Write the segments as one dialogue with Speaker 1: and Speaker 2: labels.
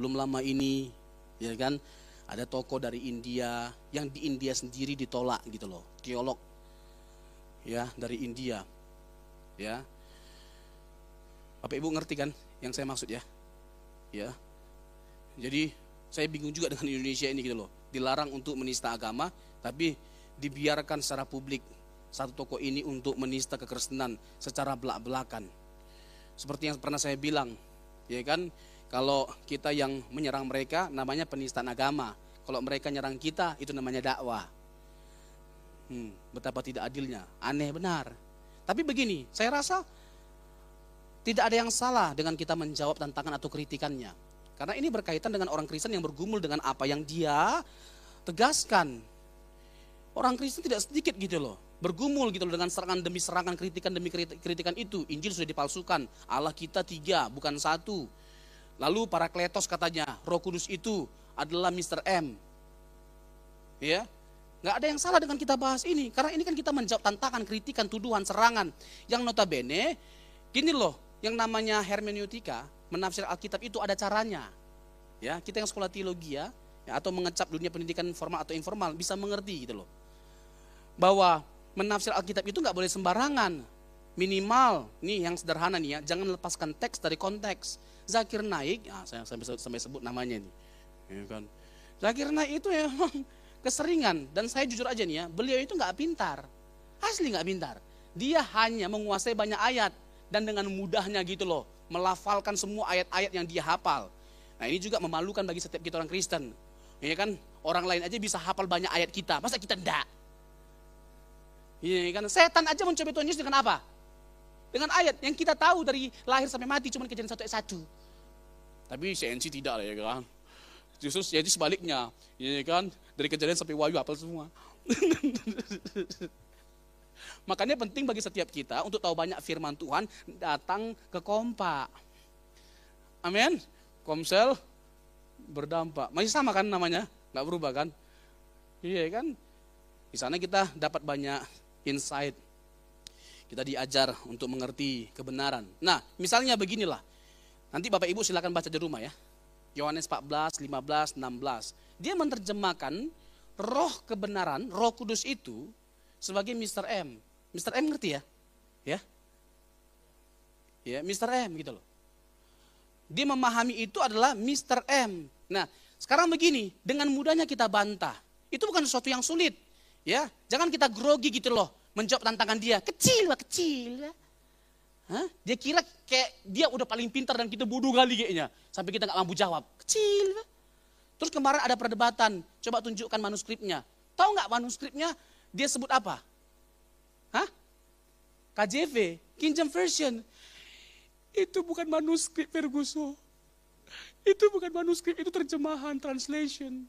Speaker 1: Belum lama ini, ya kan, ada tokoh dari India yang di India sendiri ditolak gitu loh, teolog, ya dari India, ya. Bapak Ibu ngerti kan yang saya maksud ya, ya. Jadi saya bingung juga dengan Indonesia ini gitu loh, dilarang untuk menista agama, tapi dibiarkan secara publik satu tokoh ini untuk menista kekristenan secara belak-belakan. Seperti yang pernah saya bilang, ya kan, kalau kita yang menyerang mereka namanya penistaan agama, kalau mereka nyerang kita itu namanya dakwah. Betapa tidak adilnya, aneh benar. Tapi begini, saya rasa tidak ada yang salah dengan kita menjawab tantangan atau kritikannya. Karena ini berkaitan dengan orang Kristen yang bergumul dengan apa yang dia tegaskan. Orang Kristen tidak sedikit gitu loh, bergumul gitu loh dengan serangan demi serangan, kritikan demi kritikan itu. Injil sudah dipalsukan, Allah kita 3 bukan 1. Lalu Parakletos katanya, Roh Kudus itu adalah Mr. M. Ya, nggak ada yang salah dengan kita bahas ini, karena ini kan kita menjawab tantangan, kritikan, tuduhan, serangan. Yang notabene, gini loh, yang namanya hermeneutika, menafsir Alkitab itu ada caranya. Ya, kita yang sekolah teologi ya, atau mengecap dunia pendidikan formal atau informal bisa mengerti gitu loh. Bahwa menafsir Alkitab itu nggak boleh sembarangan. Minimal, nih yang sederhana nih ya, jangan lepaskan teks dari konteks. Zakir Naik, saya sampai sebut namanya nih, ya kan. Zakir Naik itu ya memang keseringan, dan saya jujur aja nih ya, beliau itu nggak pintar, asli nggak pintar. Dia hanya menguasai banyak ayat dan dengan mudahnya gitu loh, melafalkan semua ayat-ayat yang dia hafal. Nah ini juga memalukan bagi setiap kita orang Kristen, ya kan. Orang lain aja bisa hafal banyak ayat kita, masa kita enggak? Ya kan, setan aja mencoba Tuhan Yesus dengan apa? Dengan ayat yang kita tahu dari lahir sampai mati cuma Kejadian 1 ayat 1. Tapi CNC tidak ya kan. Justru jadi sebaliknya, ya kan, dari Kejadian sampai Wahyu hafal semua. Makanya penting bagi setiap kita untuk tahu banyak firman Tuhan, datang ke Kompak. Amin. Komsel berdampak. Masih sama kan namanya? Nggak berubah kan? Iya kan? Di sana kita dapat banyak insight. Kita diajar untuk mengerti kebenaran. Nah, misalnya beginilah. Nanti Bapak Ibu silakan baca di rumah ya. Yohanes 14, 15, 16. Dia menerjemahkan roh kebenaran, Roh Kudus itu sebagai Mr. M. Mr. M ngerti ya? Ya. Ya, Mr. M gitu loh. Dia memahami itu adalah Mr. M. Nah, sekarang begini, dengan mudahnya kita bantah. Itu bukan sesuatu yang sulit. Ya, jangan kita grogi gitu loh menjawab tantangan dia. Kecil ya. Hah? Dia kira kayak dia udah paling pintar dan kita bodoh kali kayaknya. Sampai kita gak mampu jawab. Kecil ya. Terus kemarin ada perdebatan. Coba tunjukkan manuskripnya. Tahu gak manuskripnya dia sebut apa? Hah? KJV, King James Version. Itu bukan manuskrip Ferguson. Itu bukan manuskrip, itu terjemahan, translation.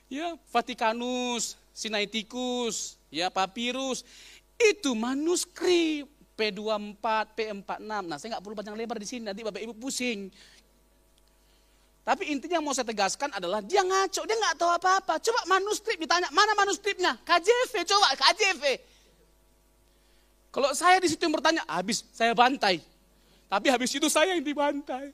Speaker 1: Ya, Vatikanus, Sinaiticus, ya, Papyrus. Itu manuskrip. P24, P46. Nah, saya nggak perlu panjang lebar di sini, nanti Bapak Ibu pusing. Tapi intinya yang mau saya tegaskan adalah dia ngaco, dia nggak tahu apa-apa. Coba manuskrip ditanya, mana manuskripnya? KJV, coba KJV. Kalau saya di situ yang bertanya, habis saya bantai. Tapi habis itu saya yang dibantai.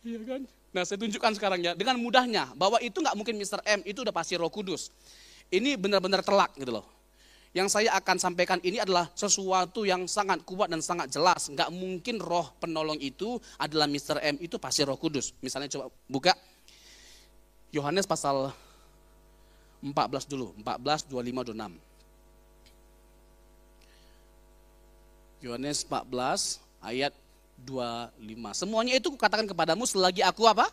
Speaker 1: Iya kan? Nah, saya tunjukkan sekarang ya, dengan mudahnya bahwa itu nggak mungkin Mr. M, itu udah pasti Roh Kudus. Ini benar-benar telak gitu loh. Yang saya akan sampaikan ini adalah sesuatu yang sangat kuat dan sangat jelas. Nggak mungkin roh penolong itu adalah Mr. M, itu pasti Roh Kudus. Misalnya coba buka Yohanes pasal 14 dulu, 14, 25, 26. Yohanes 14 ayat 25. Semuanya itu kukatakan kepadamu selagi aku apa?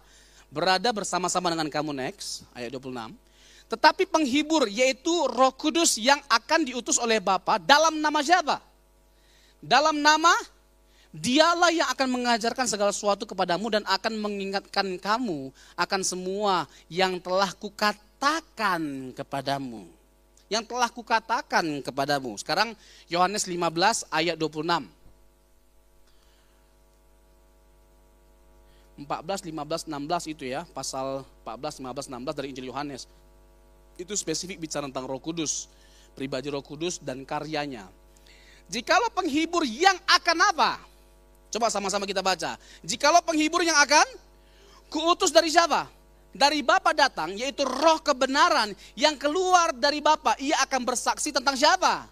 Speaker 1: Berada bersama-sama dengan kamu, next, ayat 26. Tetapi penghibur yaitu Roh Kudus yang akan diutus oleh Bapa dalam nama siapa? Dalam nama Dialah yang akan mengajarkan segala sesuatu kepadamu dan akan mengingatkan kamu akan semua yang telah kukatakan kepadamu. Yang telah kukatakan kepadamu. Sekarang Yohanes 15 ayat 26. 14, 15, 16 itu ya, pasal 14, 15, 16 dari Injil Yohanes. Itu spesifik bicara tentang Roh Kudus, pribadi Roh Kudus dan karyanya. Jikalau penghibur yang akan apa? Coba sama-sama kita baca. Jikalau penghibur yang akan kuutus dari siapa? Dari Bapa datang, yaitu roh kebenaran yang keluar dari Bapa. Ia akan bersaksi tentang siapa?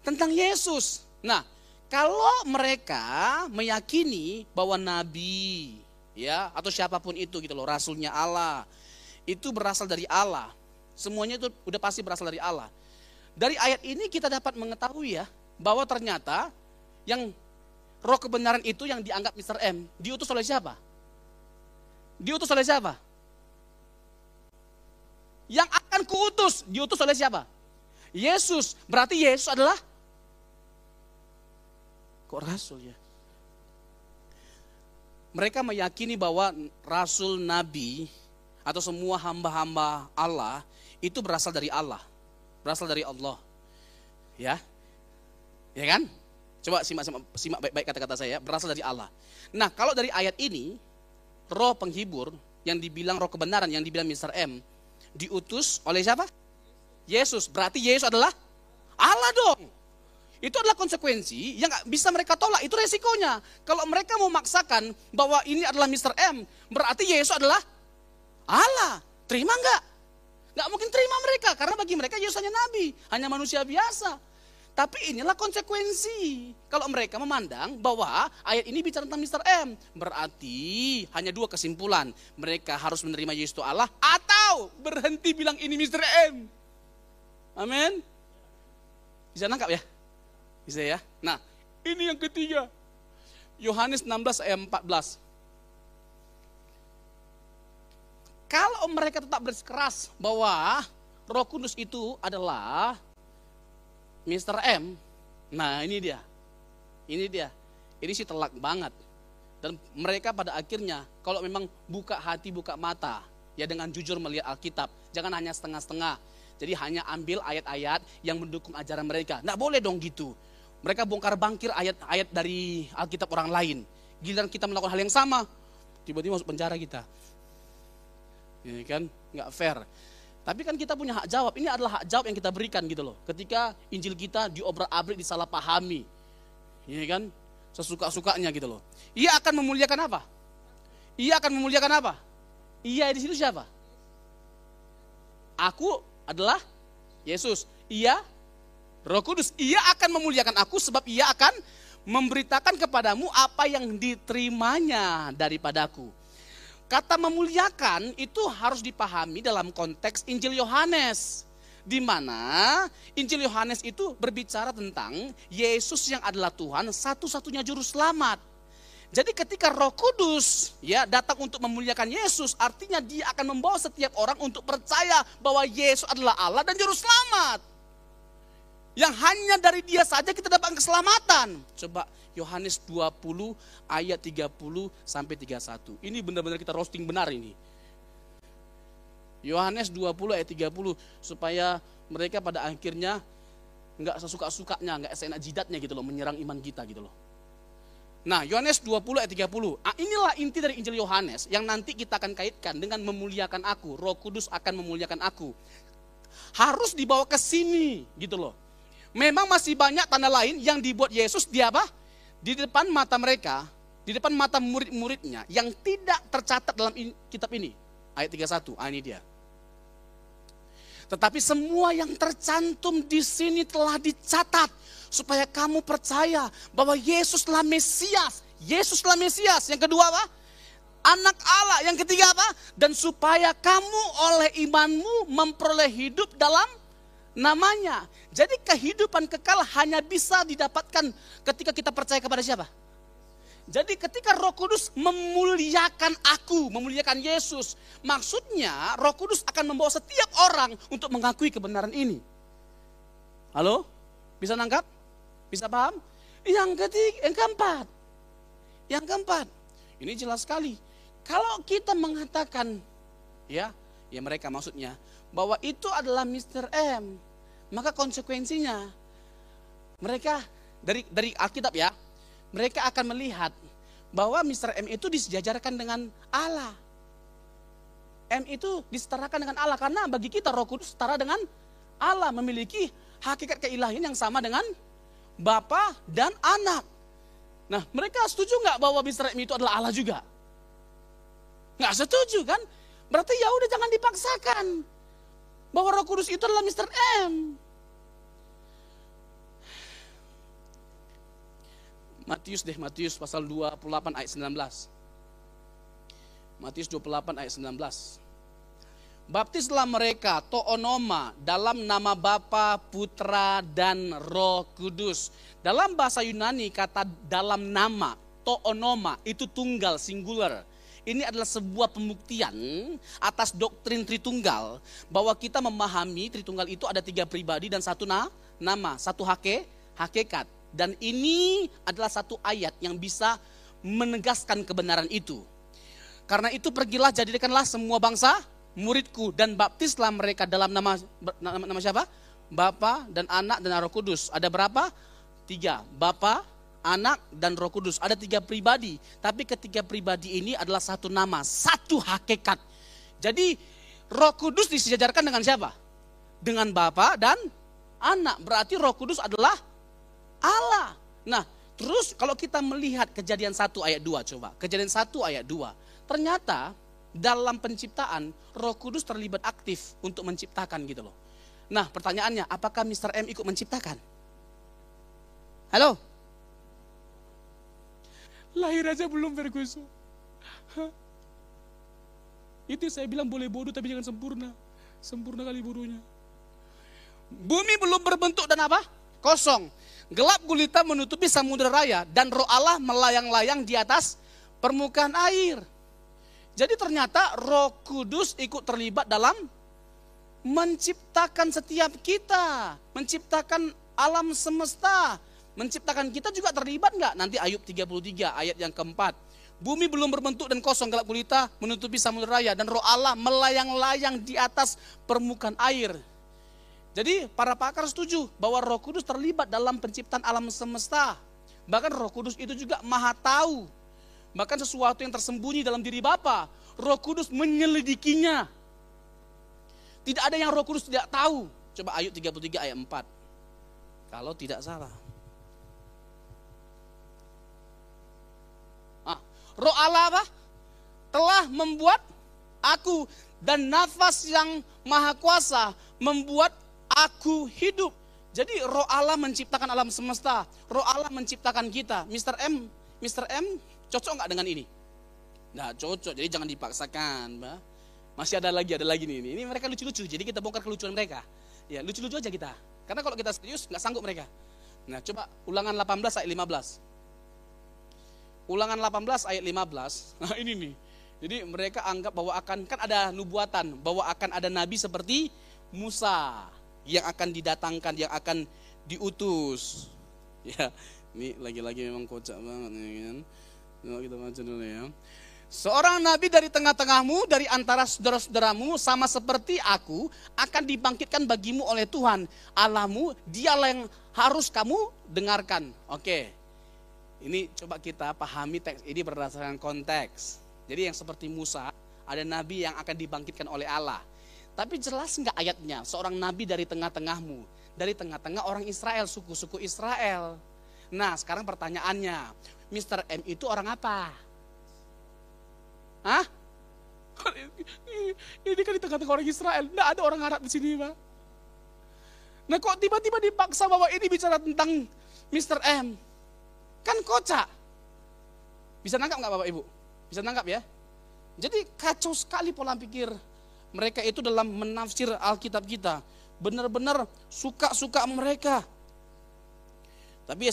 Speaker 1: Tentang Yesus. Nah, kalau mereka meyakini bahwa nabi, ya, atau siapapun itu gitu loh, rasulnya Allah, itu berasal dari Allah. Semuanya itu udah pasti berasal dari Allah. Dari ayat ini kita dapat mengetahui ya, bahwa ternyata yang roh kebenaran itu yang dianggap Mr. M, diutus oleh siapa? Diutus oleh siapa? Yang akan kuutus, diutus oleh siapa? Yesus. Berarti Yesus adalah, kok rasul ya? Mereka meyakini bahwa rasul, nabi, atau semua hamba-hamba Allah itu berasal dari Allah. Berasal dari Allah. Ya. Ya kan? Coba simak baik-baik kata-kata saya, berasal dari Allah. Nah, kalau dari ayat ini, roh penghibur yang dibilang roh kebenaran, yang dibilang Mr. M, diutus oleh siapa? Yesus. Berarti Yesus adalah Allah dong. Itu adalah konsekuensi yang gak bisa mereka tolak. Itu resikonya. Kalau mereka mau maksakan bahwa ini adalah Mr. M, berarti Yesus adalah Allah. Terima enggak? Gak mungkin terima mereka. Karena bagi mereka Yesus hanya nabi, hanya manusia biasa. Tapi inilah konsekuensi. Kalau mereka memandang bahwa ayat ini bicara tentang Mr. M, berarti hanya dua kesimpulan. Mereka harus menerima Yesus itu Allah, atau berhenti bilang ini Mr. M. Amin. Bisa nangkap ya? Bisa ya? Nah, ini yang ketiga. Yohanes 16 ayat 14. Kalau mereka tetap bersikeras bahwa Roh Kudus itu adalah Mr. M, nah ini dia. Ini dia. Ini sih telak banget. Dan mereka pada akhirnya kalau memang buka hati, buka mata, ya dengan jujur melihat Alkitab. Jangan hanya setengah-setengah. Jadi hanya ambil ayat-ayat yang mendukung ajaran mereka. Nggak boleh dong gitu. Mereka bongkar-bangkir ayat-ayat dari Alkitab orang lain. Giliran kita melakukan hal yang sama, tiba-tiba masuk penjara kita. Ini kan nggak fair. Tapi kan kita punya hak jawab. Ini adalah hak jawab yang kita berikan gitu loh. Ketika Injil kita diobrak-abrik, disalahpahami. Ini kan sesuka-sukanya gitu loh. Ia akan memuliakan apa? Ia akan memuliakan apa? Ia di situ siapa? Aku adalah Yesus. Ia Roh Kudus. Ia akan memuliakan aku sebab ia akan memberitakan kepadamu apa yang diterimanya daripadaku. Kata memuliakan itu harus dipahami dalam konteks Injil Yohanes. Di mana Injil Yohanes itu berbicara tentang Yesus yang adalah Tuhan, satu-satunya juru selamat. Jadi ketika Roh Kudus ya datang untuk memuliakan Yesus, artinya dia akan membawa setiap orang untuk percaya bahwa Yesus adalah Allah dan juru selamat. Yang hanya dari dia saja kita dapat keselamatan. Coba Yohanes 20 ayat 30 sampai 31. Ini benar-benar kita roasting benar ini. Yohanes 20 ayat 30 supaya mereka pada akhirnya enggak sesuka-sukanya, enggak seenak jidatnya gitu loh menyerang iman kita gitu loh. Nah, Yohanes 20 ayat 30. Inilah inti dari Injil Yohanes yang nanti kita akan kaitkan dengan memuliakan aku. Roh Kudus akan memuliakan aku. Harus dibawa ke sini gitu loh. Memang masih banyak tanda lain yang dibuat Yesus di apa? Di depan mata mereka, di depan mata murid-muridnya yang tidak tercatat dalam kitab ini. Ayat 31, ini dia. Tetapi semua yang tercantum di sini telah dicatat supaya kamu percaya bahwa Yesuslah Mesias. Yesuslah Mesias. Yang kedua apa? Anak Allah. Yang ketiga apa? Dan supaya kamu oleh imanmu memperoleh hidup dalam namanya. Jadi kehidupan kekal hanya bisa didapatkan ketika kita percaya kepada siapa? Jadi ketika Roh Kudus memuliakan aku, memuliakan Yesus, maksudnya Roh Kudus akan membawa setiap orang untuk mengakui kebenaran ini. Halo? Bisa nangkap? Bisa paham? Yang ketiga, yang keempat. Ini jelas sekali. Kalau kita mengatakan ya mereka maksudnya bahwa itu adalah Mr. M, maka konsekuensinya mereka dari Alkitab ya, mereka akan melihat bahwa Mr. M itu disejajarkan dengan Allah. M itu disetarakan dengan Allah karena bagi kita Roh Kudus setara dengan Allah, memiliki hakikat keilahian yang sama dengan Bapa dan Anak. Nah, mereka setuju nggak bahwa Mr. M itu adalah Allah juga? Nggak setuju kan? Berarti ya udah jangan dipaksakan bahwa Roh Kudus itu adalah Mr. M. Matius pasal 28 ayat 19. Matius 28 ayat 19. Baptislah mereka toonoma dalam nama Bapa, Putra, dan Roh Kudus. Dalam bahasa Yunani kata dalam nama, toonoma itu tunggal, singular. Ini adalah sebuah pembuktian atas doktrin Tritunggal. Bahwa kita memahami Tritunggal itu ada 3 pribadi dan 1 nama, 1 hakikat. Dan ini adalah 1 ayat yang bisa menegaskan kebenaran itu. Karena itu pergilah jadikanlah semua bangsa muridku dan baptislah mereka dalam nama siapa? Bapa dan Anak dan Roh Kudus. Ada berapa? 3. Bapa, Anak dan Roh Kudus. Ada 3 pribadi. Tapi ketiga pribadi ini adalah 1 nama, 1 hakikat. Jadi Roh Kudus disejajarkan dengan siapa? Dengan Bapa dan Anak. Berarti Roh Kudus adalah Allah. Nah, terus kalau kita melihat Kejadian 1 ayat 2 coba. Kejadian 1 ayat 2. Ternyata dalam penciptaan Roh Kudus terlibat aktif untuk menciptakan gitu loh. Nah, pertanyaannya, apakah Mr. M ikut menciptakan? Halo? Lahir aja belum Ferguson. Itu saya bilang boleh bodoh tapi jangan sempurna. Sempurna kali bodohnya. Bumi belum berbentuk dan apa? Kosong. Gelap gulita menutupi samudera raya dan Roh Allah melayang-layang di atas permukaan air. Jadi ternyata Roh Kudus ikut terlibat dalam menciptakan setiap kita, menciptakan alam semesta, menciptakan kita juga terlibat nggak? Nanti Ayub 33 ayat yang keempat. Bumi belum berbentuk dan kosong, gelap gulita menutupi samudera raya dan Roh Allah melayang-layang di atas permukaan air. Jadi para pakar setuju bahwa Roh Kudus terlibat dalam penciptaan alam semesta. Bahkan Roh Kudus itu juga maha tahu. Bahkan sesuatu yang tersembunyi dalam diri Bapa, Roh Kudus menyelidikinya. Tidak ada yang Roh Kudus tidak tahu. Coba Ayub 33 ayat 4. Kalau tidak salah. Roh Allah apa? Telah membuat aku dan nafas yang maha kuasa membuat aku hidup. Jadi Roh Allah menciptakan alam semesta. Roh Allah menciptakan kita. Mr. M cocok nggak dengan ini? Nggak cocok, jadi jangan dipaksakan. Mbak. Masih ada lagi nih. Ini mereka lucu-lucu, jadi kita bongkar kelucuan mereka. Ya lucu-lucu aja kita. Karena kalau kita serius nggak sanggup mereka. Nah coba Ulangan 18 ayat 15. Ulangan 18 ayat 15. Nah ini nih. Jadi mereka anggap bahwa kan ada nubuatan, bahwa akan ada nabi seperti Musa yang akan didatangkan, yang akan diutus. Ya, ini lagi-lagi memang kocak banget nih kan. Nah, kita baca dulu ya. Seorang nabi dari tengah-tengahmu, dari antara saudara-saudaramu, sama seperti aku, akan dibangkitkan bagimu oleh Tuhan Allahmu. Dialah yang harus kamu dengarkan. Oke, ini coba kita pahami teks ini berdasarkan konteks. Jadi yang seperti Musa, ada nabi yang akan dibangkitkan oleh Allah. Tapi jelas enggak ayatnya, seorang nabi dari tengah-tengahmu, dari tengah-tengah orang Israel, suku-suku Israel. Nah sekarang pertanyaannya, Mr. M itu orang apa? Hah? Ini kan di tengah-tengah orang Israel, enggak ada orang Arab di sini, Pak. Nah kok tiba-tiba dipaksa bahwa ini bicara tentang Mr. M? Kan kocak. Bisa nangkap nggak Bapak Ibu? Bisa nangkap ya? Jadi kacau sekali pola pikir mereka itu dalam menafsir Alkitab kita. Benar-benar suka-suka mereka. Tapi